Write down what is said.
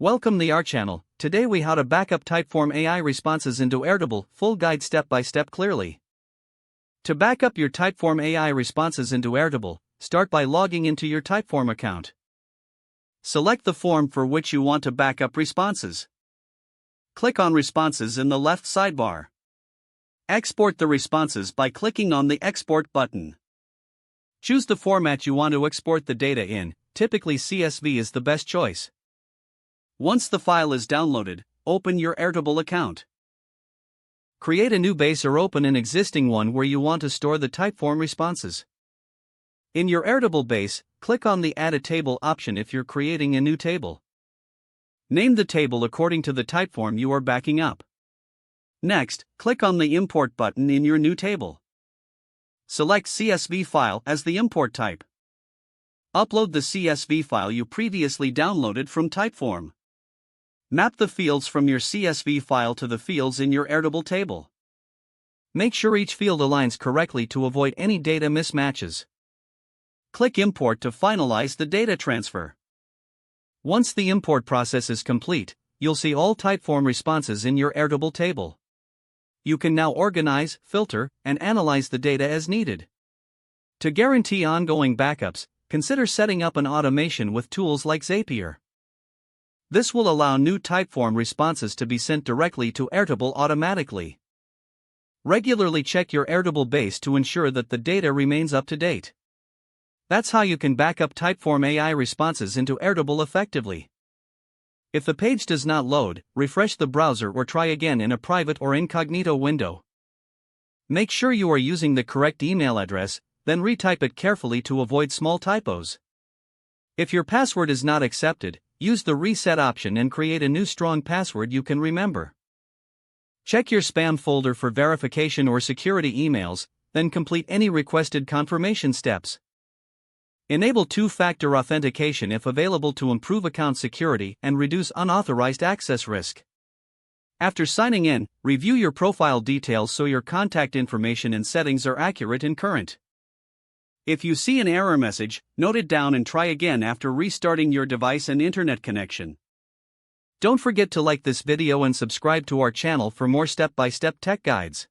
Welcome to our channel. Today we how to backup Typeform AI responses into Airtable, full guide step by step clearly. To backup your Typeform AI responses into Airtable, start by logging into your Typeform account. Select the form for which you want to backup responses. Click on Responses in the left sidebar. Export the responses by clicking on the Export button. Choose the format you want to export the data in, typically CSV is the best choice. Once the file is downloaded, open your Airtable account. Create a new base or open an existing one where you want to store the Typeform responses. In your Airtable base, click on the Add a Table option if you're creating a new table. Name the table according to the Typeform you are backing up. Next, click on the Import button in your new table. Select CSV file as the import type. Upload the CSV file you previously downloaded from Typeform. Map the fields from your CSV file to the fields in your Airtable table. Make sure each field aligns correctly to avoid any data mismatches. Click Import to finalize the data transfer. Once the import process is complete, you'll see all Typeform responses in your Airtable table. You can now organize, filter, and analyze the data as needed. To guarantee ongoing backups, consider setting up an automation with tools like Zapier. This will allow new Typeform responses to be sent directly to Airtable automatically. Regularly check your Airtable base to ensure that the data remains up to date. That's how you can backup Typeform AI responses into Airtable effectively. If the page does not load, refresh the browser or try again in a private or incognito window. Make sure you are using the correct email address, then retype it carefully to avoid small typos. If your password is not accepted, use the reset option and create a new strong password you can remember. Check your spam folder for verification or security emails, then complete any requested confirmation steps. Enable two-factor authentication if available to improve account security and reduce unauthorized access risk. After signing in, review your profile details so your contact information and settings are accurate and current. If you see an error message, note it down and try again after restarting your device and internet connection. Don't forget to like this video and subscribe to our channel for more step-by-step tech guides.